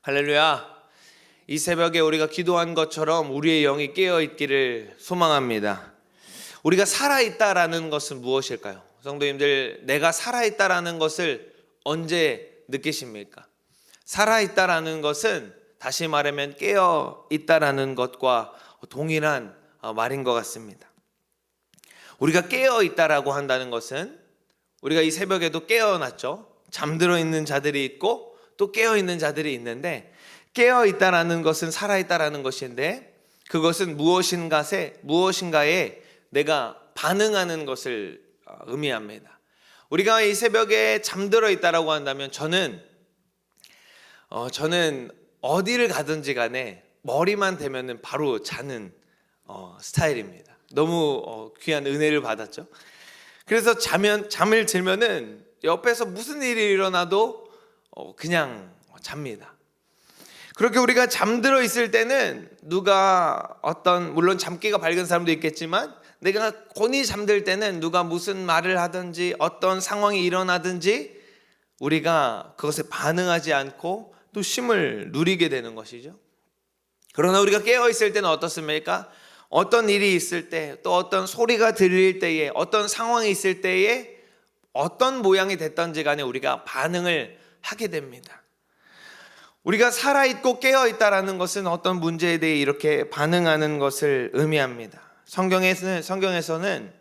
할렐루야. 이 새벽에 우리가 기도한 것처럼 우리의 영이 깨어있기를 소망합니다. 우리가 살아있다라는 것은 무엇일까요? 성도님들, 내가 살아있다라는 것을 언제 느끼십니까? 살아있다라는 것은 다시 말하면 깨어있다라는 것과 동일한 말인 것 같습니다. 우리가 깨어있다라고 한다는 것은 우리가 이 새벽에도 깨어났죠. 잠들어 있는 자들이 있고 또 깨어있는 자들이 있는데, 깨어있다라는 것은 살아있다라는 것인데, 그것은 무엇인가에 내가 반응하는 것을 의미합니다. 우리가 이 새벽에 잠들어 있다라고 한다면 저는 어디를 가든지 간에 머리만 대면은 바로 자는 스타일입니다. 너무 귀한 은혜를 받았죠. 그래서 잠을 들면은 옆에서 무슨 일이 일어나도 그냥 잡니다. 그렇게 우리가 잠들어 있을 때는 물론 잠기가 밝은 사람도 있겠지만, 내가 곤히 잠들 때는 누가 무슨 말을 하든지 어떤 상황이 일어나든지 우리가 그것에 반응하지 않고 또 쉼을 누리게 되는 것이죠. 그러나 우리가 깨어 있을 때는 어떻습니까? 어떤 일이 있을 때, 또 어떤 소리가 들릴 때에, 어떤 상황이 있을 때에 어떤 모양이 됐던지 간에 우리가 반응을 하게 됩니다. 우리가 살아있고 깨어있다라는 것은 어떤 문제에 대해 이렇게 반응하는 것을 의미합니다. 성경에서는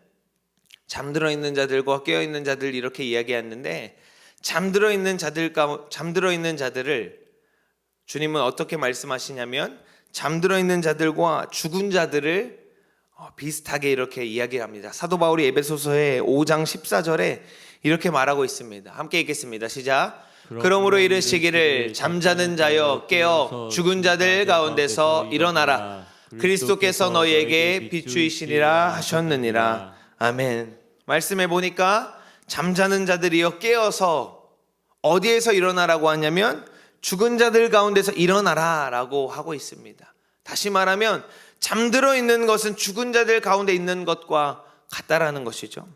잠들어 있는 자들과 깨어있는 자들 이렇게 이야기했는데, 잠들어 있는 자들을 주님은 어떻게 말씀하시냐면, 잠들어 있는 자들과 죽은 자들을 비슷하게 이렇게 이야기합니다. 사도 바울이 에베소서의 5장 14절에 이렇게 말하고 있습니다. 함께 읽겠습니다. 시작. 그러므로 이르시기를 잠자는 자여 깨어 죽은 자들 가운데서 일어나라. 그리스도께서 너희에게 비추이시리라 하셨느니라. 아멘. 말씀해 보니까 잠자는 자들이여 깨어서 어디에서 일어나라고 하냐면 죽은 자들 가운데서 일어나라 라고 하고 있습니다. 다시 말하면 잠들어 있는 것은 죽은 자들 가운데 있는 것과 같다라는 것이죠.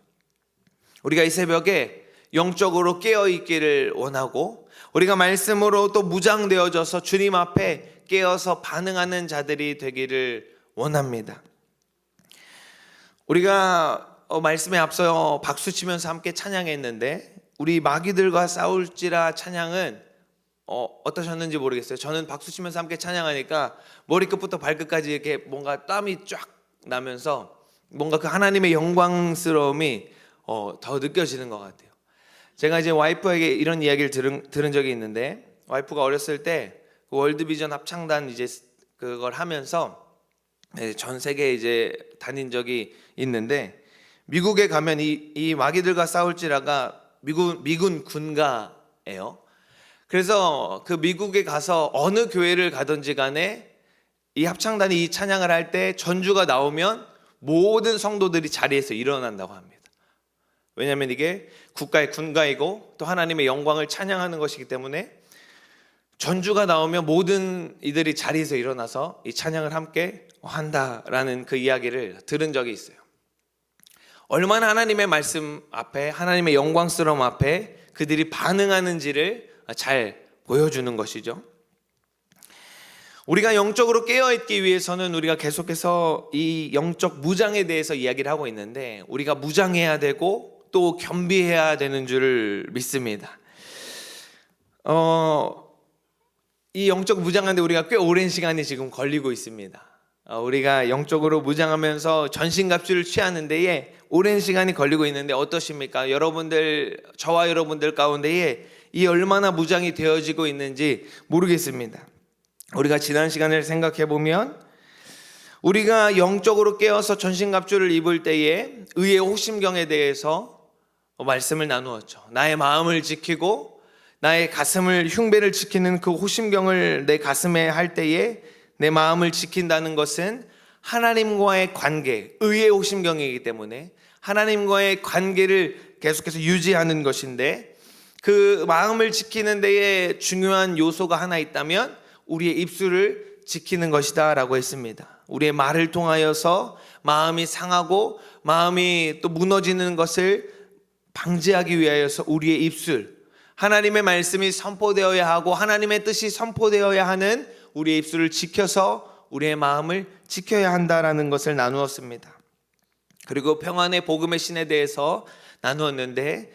우리가 이 새벽에 영적으로 깨어있기를 원하고, 우리가 말씀으로 또 무장되어져서 주님 앞에 깨어서 반응하는 자들이 되기를 원합니다. 우리가 말씀에 앞서 박수치면서 함께 찬양했는데, 우리 마귀들과 싸울지라 찬양은 어떠셨는지 모르겠어요. 저는 박수치면서 함께 찬양하니까 머리끝부터 발끝까지 이렇게 뭔가 땀이 쫙 나면서 뭔가 그 하나님의 영광스러움이 더 느껴지는 것 같아요. 제가 이제 와이프에게 이런 이야기를 들은 적이 있는데, 와이프가 어렸을 때 그 월드비전 합창단 이제 그걸 하면서 전 세계에 이제 다닌 적이 있는데, 미국에 가면 이 마귀들과 싸울지라가 미군 군가예요. 그래서 그 미국에 가서 어느 교회를 가든지 간에 이 합창단이 이 찬양을 할 때 전주가 나오면 모든 성도들이 자리에서 일어난다고 합니다. 왜냐하면 이게 국가의 군가이고 또 하나님의 영광을 찬양하는 것이기 때문에 전주가 나오면 모든 이들이 자리에서 일어나서 이 찬양을 함께 한다라는 그 이야기를 들은 적이 있어요. 얼마나 하나님의 말씀 앞에, 하나님의 영광스러움 앞에 그들이 반응하는지를 잘 보여주는 것이죠. 우리가 영적으로 깨어있기 위해서는 우리가 계속해서 이 영적 무장에 대해서 이야기를 하고 있는데, 우리가 무장해야 되고 또 겸비해야 되는 줄 믿습니다. 이 영적 무장하는데 우리가 꽤 오랜 시간이 지금 걸리고 있습니다. 우리가 영적으로 무장하면서 전신갑주를 취하는 데에 오랜 시간이 걸리고 있는데 어떠십니까? 저와 여러분들 가운데에 이 얼마나 무장이 되어지고 있는지 모르겠습니다. 우리가 지난 시간을 생각해 보면, 우리가 영적으로 깨어서 전신갑주를 입을 때에 의의 호심경에 대해서 말씀을 나누었죠. 나의 마음을 지키고 나의 가슴을, 흉배를 지키는 그 호심경을 내 가슴에 할 때에 내 마음을 지킨다는 것은 하나님과의 관계, 의의 호심경이기 때문에 하나님과의 관계를 계속해서 유지하는 것인데, 그 마음을 지키는 데에 중요한 요소가 하나 있다면 우리의 입술을 지키는 것이다 라고 했습니다. 우리의 말을 통하여서 마음이 상하고 마음이 또 무너지는 것을 방지하기 위하여서 우리의 입술, 하나님의 말씀이 선포되어야 하고 하나님의 뜻이 선포되어야 하는 우리의 입술을 지켜서 우리의 마음을 지켜야 한다라는 것을 나누었습니다. 그리고 평안의 복음의 신에 대해서 나누었는데,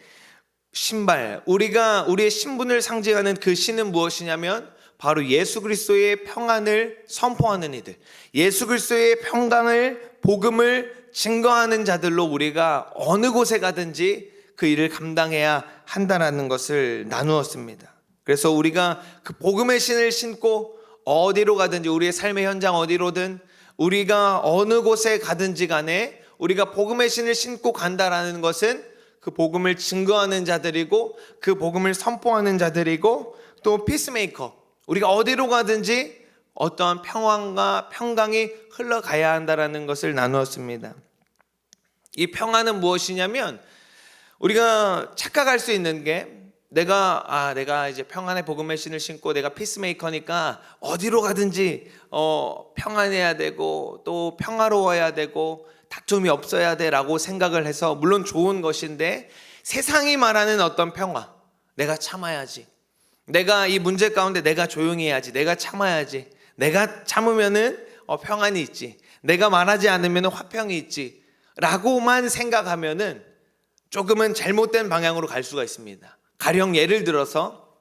신발, 우리의 신분을 상징하는 그 신은 무엇이냐면 바로 예수 그리스도의 평안을 선포하는 이들, 예수 그리스도의 평강을, 복음을 증거하는 자들로 우리가 어느 곳에 가든지 그 일을 감당해야 한다는 것을 나누었습니다. 그래서 우리가 그 복음의 신을 신고 어디로 가든지, 우리의 삶의 현장 어디로든, 우리가 어느 곳에 가든지 간에 우리가 복음의 신을 신고 간다라는 것은 그 복음을 증거하는 자들이고 그 복음을 선포하는 자들이고, 또 피스메이커, 우리가 어디로 가든지 어떠한 평안과 평강이 흘러가야 한다라는 것을 나누었습니다. 이 평안은 무엇이냐면, 우리가 착각할 수 있는 게, 내가 이제 평안의 복음의 신을 신고 내가 피스메이커니까 어디로 가든지 평안해야 되고 또 평화로워야 되고 다툼이 없어야 돼라고 생각을 해서, 물론 좋은 것인데 세상이 말하는 어떤 평화, 내가 참아야지, 내가 이 문제 가운데 내가 조용히 해야지, 내가 참아야지, 내가 참으면은 평안이 있지, 내가 말하지 않으면 화평이 있지 라고만 생각하면은 조금은 잘못된 방향으로 갈 수가 있습니다. 가령 예를 들어서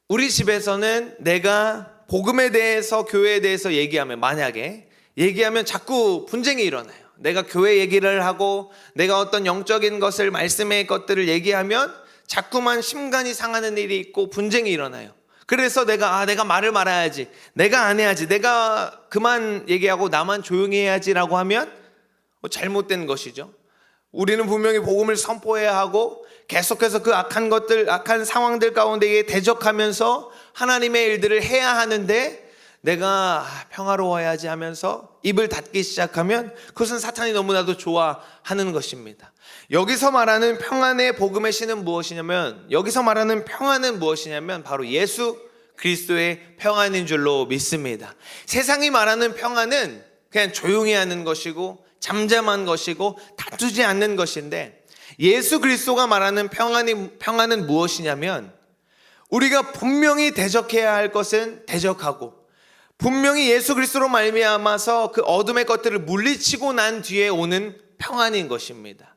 우리 집에서는 내가 복음에 대해서, 교회에 대해서 만약에 얘기하면 자꾸 분쟁이 일어나요. 내가 교회 얘기를 하고 내가 어떤 영적인 것을, 말씀의 것들을 얘기하면 자꾸만 심간이 상하는 일이 있고 분쟁이 일어나요. 그래서 내가 말을 말아야지, 내가 안 해야지, 내가 그만 얘기하고 나만 조용히 해야지라고 하면 잘못된 것이죠. 우리는 분명히 복음을 선포해야 하고 계속해서 그 악한 상황들 가운데 대적하면서 하나님의 일들을 해야 하는데, 내가 평화로워야지 하면서 입을 닫기 시작하면 그것은 사탄이 너무나도 좋아하는 것입니다. 여기서 말하는 평안의 복음의 신은 무엇이냐면, 여기서 말하는 평안은 무엇이냐면 바로 예수 그리스도의 평안인 줄로 믿습니다. 세상이 말하는 평안은 그냥 조용히 하는 것이고 잠잠한 것이고 다투지 않는 것인데, 예수 그리스도가 말하는 평안은 무엇이냐면, 우리가 분명히 대적해야 할 것은 대적하고, 분명히 예수 그리스도로 말미암아서 그 어둠의 것들을 물리치고 난 뒤에 오는 평안인 것입니다.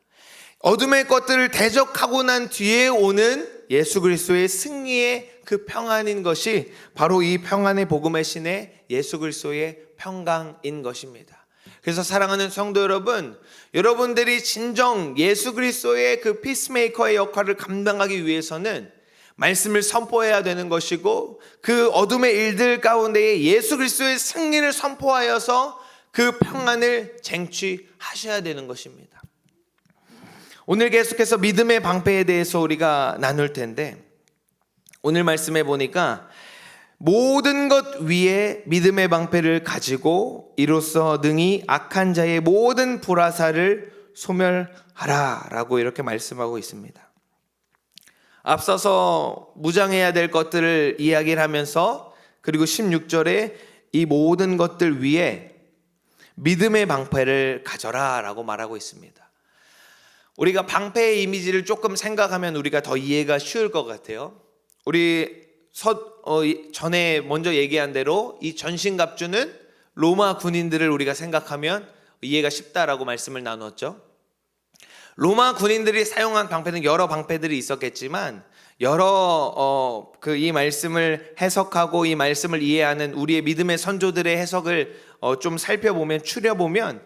어둠의 것들을 대적하고 난 뒤에 오는 예수 그리스도의 승리의 그 평안인 것이 바로 이 평안의 복음의 신의 예수 그리스도의 평강인 것입니다. 그래서 사랑하는 성도 여러분, 여러분들이 진정 예수 그리스도의 그 피스메이커의 역할을 감당하기 위해서는 말씀을 선포해야 되는 것이고, 그 어둠의 일들 가운데에 예수 그리스도의 승리를 선포하여서 그 평안을 쟁취하셔야 되는 것입니다. 오늘 계속해서 믿음의 방패에 대해서 우리가 나눌 텐데, 오늘 말씀해 보니까 모든 것 위에 믿음의 방패를 가지고 이로써 능히 악한 자의 모든 불화살을 소멸하라 라고 이렇게 말씀하고 있습니다. 앞서서 무장해야 될 것들을 이야기를 하면서, 그리고 16절에 이 모든 것들 위에 믿음의 방패를 가져라 라고 말하고 있습니다. 우리가 방패의 이미지를 조금 생각하면 우리가 더 이해가 쉬울 것 같아요. 우리 전에 먼저 얘기한 대로 이 전신갑주는 로마 군인들을 우리가 생각하면 이해가 쉽다라고 말씀을 나눴죠. 로마 군인들이 사용한 방패는 여러 방패들이 있었겠지만, 여러 이 말씀을 해석하고 이 말씀을 이해하는 우리의 믿음의 선조들의 해석을 좀 살펴보면, 추려보면,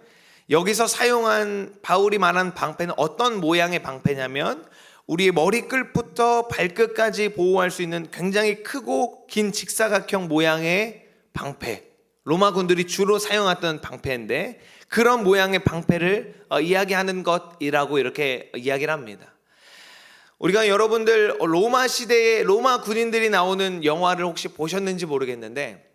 여기서 사용한 바울이 말한 방패는 어떤 모양의 방패냐면, 우리의 머리끝부터 발끝까지 보호할 수 있는 굉장히 크고 긴 직사각형 모양의 방패, 로마 군들이 주로 사용했던 방패인데, 그런 모양의 방패를 이야기하는 것이라고 이렇게 이야기를 합니다. 우리가 여러분들 로마 시대에 로마 군인들이 나오는 영화를 혹시 보셨는지 모르겠는데,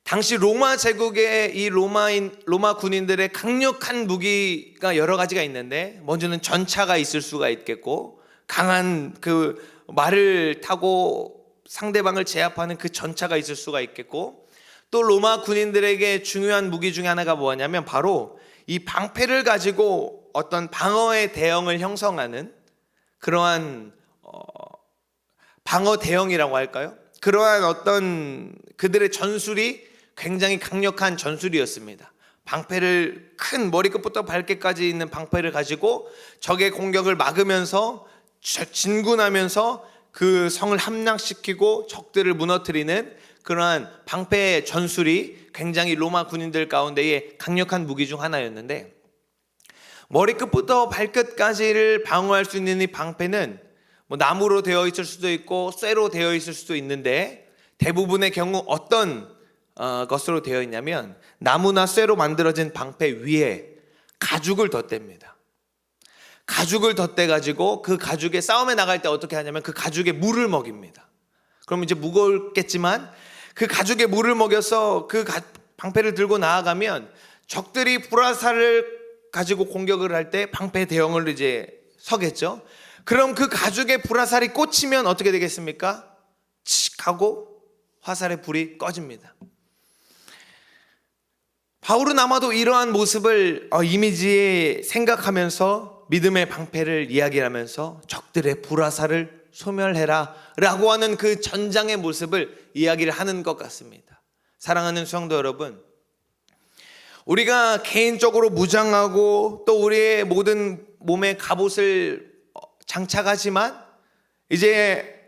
당시 로마 제국의 이 로마 군인들의 강력한 무기가 여러 가지가 있는데, 먼저는 전차가 있을 수가 있겠고, 강한 그 말을 타고 상대방을 제압하는 그 전차가 있을 수가 있겠고, 또 로마 군인들에게 중요한 무기 중에 하나가 뭐냐면 바로 이 방패를 가지고 어떤 방어의 대형을 형성하는 그러한 방어 대형이라고 할까요? 그러한 어떤 그들의 전술이 굉장히 강력한 전술이었습니다. 방패를, 큰 머리끝부터 발끝까지 있는 방패를 가지고 적의 공격을 막으면서 진군하면서 그 성을 함락시키고 적들을 무너뜨리는 그러한 방패 전술이 굉장히 로마 군인들 가운데의 강력한 무기 중 하나였는데, 머리끝부터 발끝까지를 방어할 수 있는 이 방패는 뭐 나무로 되어 있을 수도 있고 쇠로 되어 있을 수도 있는데, 대부분의 경우 어떤 것으로 되어 있냐면 나무나 쇠로 만들어진 방패 위에 가죽을 덧댑니다. 가죽을 덧대 가지고 그 가죽에 싸움에 나갈 때 어떻게 하냐면 그 가죽에 물을 먹입니다. 그럼 이제 무겁겠지만 그 가죽에 물을 먹여서 그 방패를 들고 나아가면 적들이 불화살을 가지고 공격을 할 때 방패 대형을 이제 서겠죠. 그럼 그 가죽에 불화살이 꽂히면 어떻게 되겠습니까? 칙 하고 화살의 불이 꺼집니다. 바울은 아마도 이러한 모습을 이미지에 생각하면서 믿음의 방패를 이야기하면서 적들의 불화살을 소멸해라 라고 하는 그 전장의 모습을 이야기를 하는 것 같습니다. 사랑하는 성도 여러분, 우리가 개인적으로 무장하고 또 우리의 모든 몸에 갑옷을 장착하지만 이제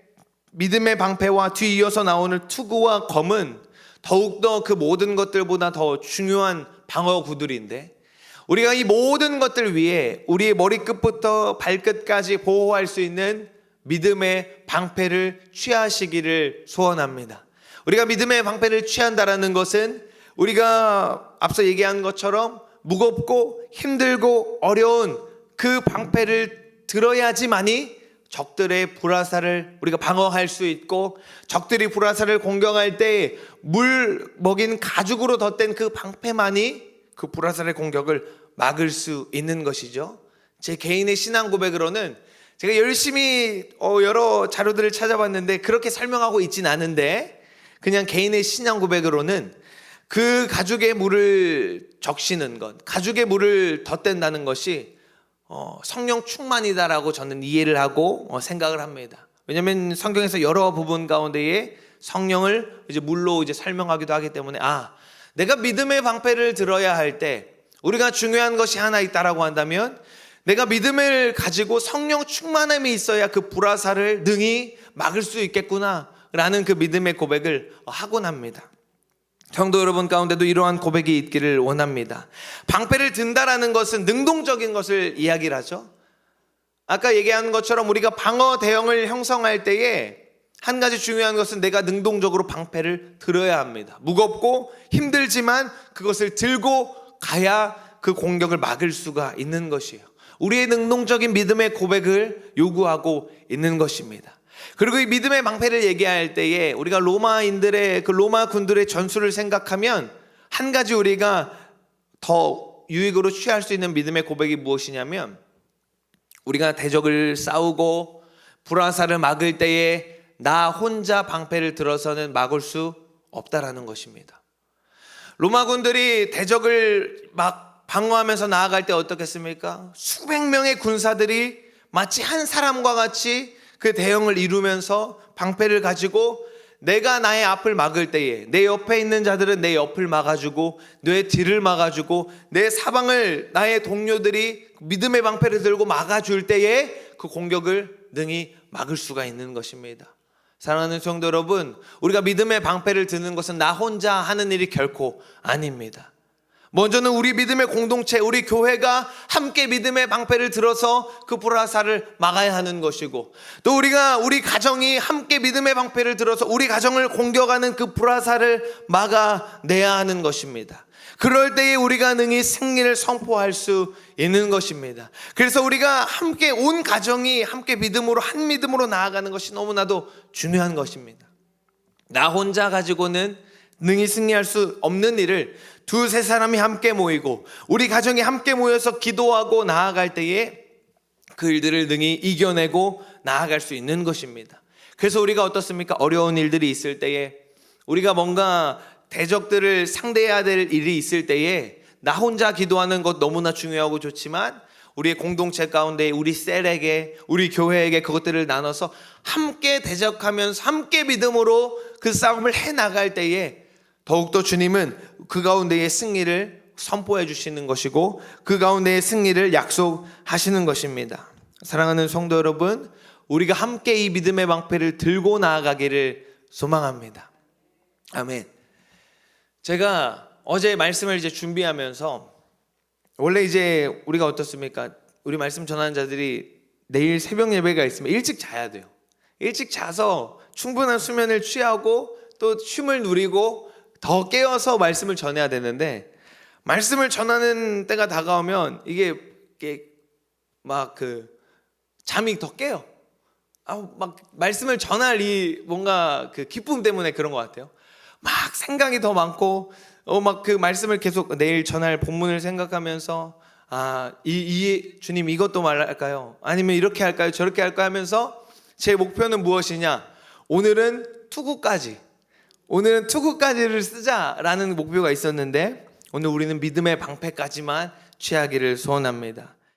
믿음의 방패와 뒤이어서 나오는 투구와 검은 더욱더 그 모든 것들보다 더 중요한 방어 구들인데, 우리가 이 모든 것들 위해 우리의 머리끝부터 발끝까지 보호할 수 있는 믿음의 방패를 취하시기를 소원합니다. 우리가 믿음의 방패를 취한다라는 것은 우리가 앞서 얘기한 것처럼 무겁고 힘들고 어려운 그 방패를 들어야지만이 적들의 불화살을 우리가 방어할 수 있고, 적들이 불화살을 공격할 때 물 먹인 가죽으로 덧댄 그 방패만이 그 불화살의 공격을 막을 수 있는 것이죠. 제 개인의 신앙 고백으로는 제가 열심히 여러 자료들을 찾아봤는데 그렇게 설명하고 있진 않은데, 그냥 개인의 신앙 고백으로는 그 가죽에 물을 적시는 것, 가죽에 물을 덧댄다는 것이 성령 충만이다라고 저는 이해를 하고 생각을 합니다. 왜냐하면 성경에서 여러 부분 가운데에 성령을 이제 물로 이제 설명하기도 하기 때문에, 내가 믿음의 방패를 들어야 할 때 우리가 중요한 것이 하나 있다라고 한다면, 내가 믿음을 가지고 성령 충만함이 있어야 그 불화살을 능히 막을 수 있겠구나라는 그 믿음의 고백을 하곤 합니다. 성도 여러분 가운데도 이러한 고백이 있기를 원합니다. 방패를 든다라는 것은 능동적인 것을 이야기를 하죠. 아까 얘기한 것처럼 우리가 방어 대형을 형성할 때에 한 가지 중요한 것은 내가 능동적으로 방패를 들어야 합니다. 무겁고 힘들지만 그것을 들고 가야 그 공격을 막을 수가 있는 것이에요. 우리의 능동적인 믿음의 고백을 요구하고 있는 것입니다. 그리고 이 믿음의 방패를 얘기할 때에 우리가 로마인들의 그 로마 군들의 전술을 생각하면 한 가지 우리가 더 유익으로 취할 수 있는 믿음의 고백이 무엇이냐면, 우리가 대적을 싸우고 불화살을 막을 때에 나 혼자 방패를 들어서는 막을 수 없다라는 것입니다. 로마 군들이 대적을 막 방어하면서 나아갈 때 어떻겠습니까? 수백 명의 군사들이 마치 한 사람과 같이 그 대형을 이루면서 방패를 가지고 내가 나의 앞을 막을 때에 내 옆에 있는 자들은 내 옆을 막아주고 내 뒤를 막아주고 내 사방을 나의 동료들이 믿음의 방패를 들고 막아줄 때에 그 공격을 능히 막을 수가 있는 것입니다. 사랑하는 성도 여러분, 우리가 믿음의 방패를 드는 것은 나 혼자 하는 일이 결코 아닙니다. 먼저는 우리 믿음의 공동체, 우리 교회가 함께 믿음의 방패를 들어서 그 불화살을 막아야 하는 것이고, 또 우리 가정이 함께 믿음의 방패를 들어서 우리 가정을 공격하는 그 불화살을 막아내야 하는 것입니다. 그럴 때에 우리가 능히 승리를 선포할 수 있는 것입니다. 그래서 우리가 함께 온 가정이 함께 믿음으로 한 믿음으로 나아가는 것이 너무나도 중요한 것입니다. 나 혼자 가지고는 능히 승리할 수 없는 일을 두세 사람이 함께 모이고 우리 가정이 함께 모여서 기도하고 나아갈 때에 그 일들을 능히 이겨내고 나아갈 수 있는 것입니다. 그래서 우리가 어떻습니까? 어려운 일들이 있을 때에, 우리가 뭔가 대적들을 상대해야 될 일이 있을 때에 나 혼자 기도하는 것 너무나 중요하고 좋지만 우리의 공동체 가운데 우리 셀에게, 우리 교회에게 그것들을 나눠서 함께 대적하면서 함께 믿음으로 그 싸움을 해나갈 때에 더욱더 주님은 그 가운데의 승리를 선포해 주시는 것이고 그 가운데의 승리를 약속하시는 것입니다. 사랑하는 성도 여러분, 우리가 함께 이 믿음의 방패를 들고 나아가기를 소망합니다. 아멘. 제가 어제 말씀을 이제 준비하면서 원래 이제 우리가 어떻습니까? 우리 말씀 전하는 자들이 내일 새벽 예배가 있으면 일찍 자야 돼요. 일찍 자서 충분한 수면을 취하고 또 쉼을 누리고 더 깨어서 말씀을 전해야 되는데 말씀을 전하는 때가 다가오면 이게 막 잠이 더 깨요. 막 말씀을 전할 이 뭔가 그 기쁨 때문에 그런 것 같아요. 막 생각이 더 많고 막 그 말씀을 계속 내일 전할 본문을 생각하면서 이 주님 이것도 말할까요? 아니면 이렇게 할까요? 저렇게 할까요? 하면서 제 목표는 무엇이냐? 오늘은 투구까지를 쓰자라는 목표가 있었는데 오늘 우리는 믿음의 방패까지만 취하기를 소원합니다.